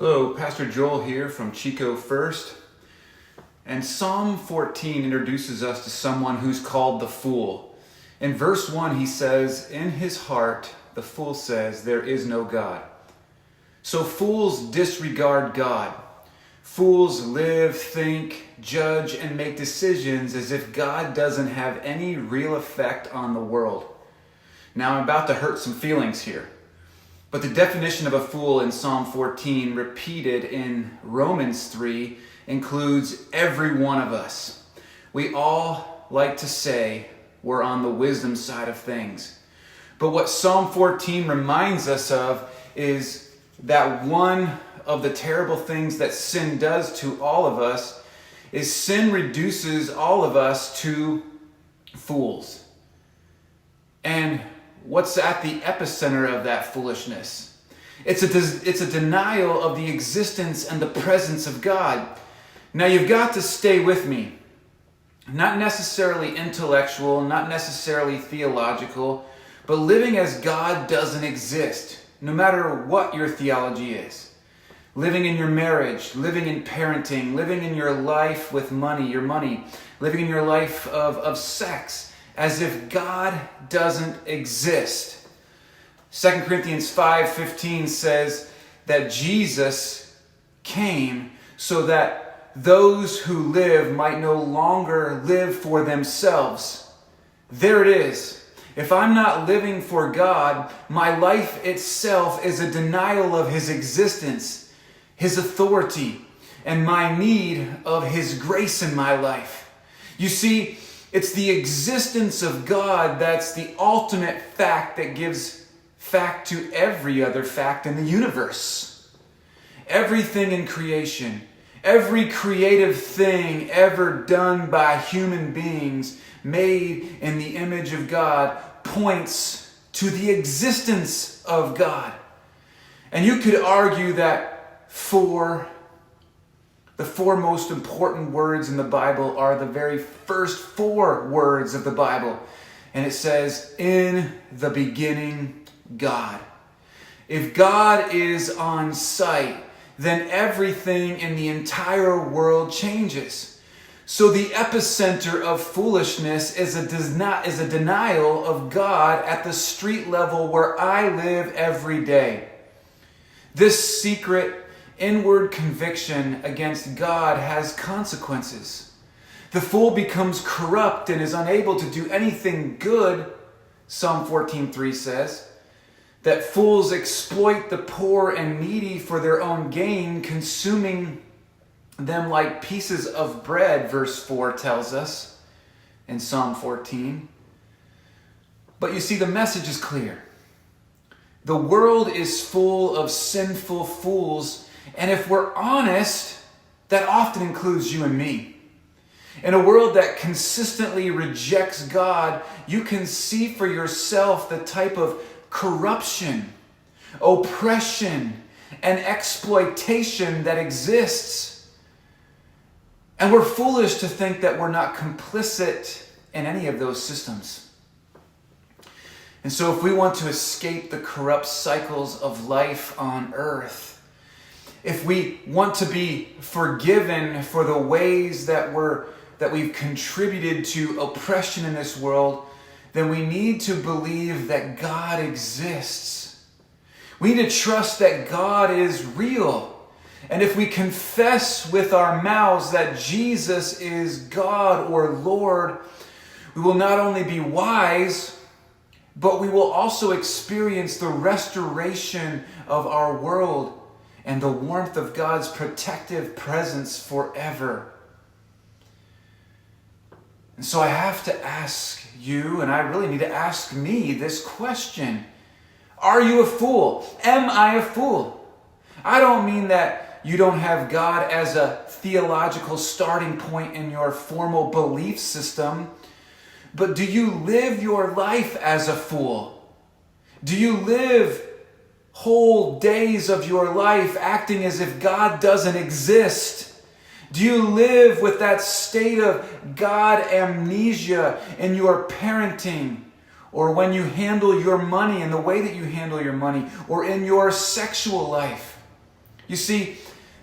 Hello, Pastor Joel here from Chico First. And Psalm 14 introduces us to someone who's called the fool. In verse 1 he says, "In his heart the fool says, there is no God." So fools disregard God. Fools live, think, judge, and make decisions as if God doesn't have any real effect on the world. Now I'm about to hurt some feelings here. But the definition of a fool in Psalm 14, repeated in Romans 3, includes every one of us. We all like to say we're on the wisdom side of things. But what Psalm 14 reminds us of is that one of the terrible things that sin does to all of us is sin reduces all of us to fools. And what's at the epicenter of that foolishness? It's a denial of the existence and the presence of God. Now you've got to stay with me. Not necessarily intellectual, not necessarily theological, but living as God doesn't exist, no matter what your theology is. Living in your marriage, living in parenting, living in your life with your money, living in your life of sex, as if God doesn't exist. 2 Corinthians 5:15 says that Jesus came so that those who live might no longer live for themselves. There it is. If I'm not living for God, my life itself is a denial of His existence, His authority, and my need of His grace in my life. You see, it's the existence of God that's the ultimate fact that gives fact to every other fact in the universe. Everything in creation, every creative thing ever done by human beings made in the image of God points to the existence of God. And you could argue that the four most important words in the Bible are the very first four words of the Bible. And it says, "In the beginning, God." If God is on site, then everything in the entire world changes. So the epicenter of foolishness is a denial of God at the street level where I live every day. This secret inward conviction against God has consequences. The fool becomes corrupt and is unable to do anything good. Psalm 14:3 says that fools exploit the poor and needy for their own gain, consuming them like pieces of bread, verse 4 tells us in Psalm 14. But you see, the message is clear. The world is full of sinful fools. And if we're honest, that often includes you and me. In a world that consistently rejects God, you can see for yourself the type of corruption, oppression, and exploitation that exists. And we're foolish to think that we're not complicit in any of those systems. And so if we want to escape the corrupt cycles of life on earth, if we want to be forgiven for the ways that we've contributed to oppression in this world, then we need to believe that God exists. We need to trust that God is real. And if we confess with our mouths that Jesus is God or Lord, we will not only be wise, but we will also experience the restoration of our world and the warmth of God's protective presence forever. And so I have to ask you, and I really need to ask me this question. Are you a fool? Am I a fool? I don't mean that you don't have God as a theological starting point in your formal belief system, but do you live your life as a fool? Do you live whole days of your life acting as if God doesn't exist? Do you live with that state of God amnesia in your parenting, or when you handle your money and the way that you handle your money, or in your sexual life? You see,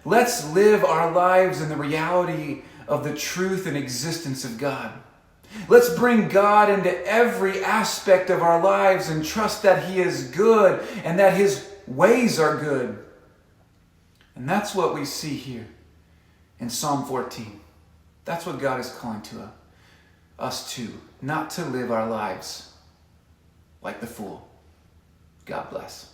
let's live our lives in the reality of the truth and existence of God. Let's bring God into every aspect of our lives and trust that He is good and that His ways are good. And that's what we see here in Psalm 14. That's what God is calling to us to, not to live our lives like the fool. God bless.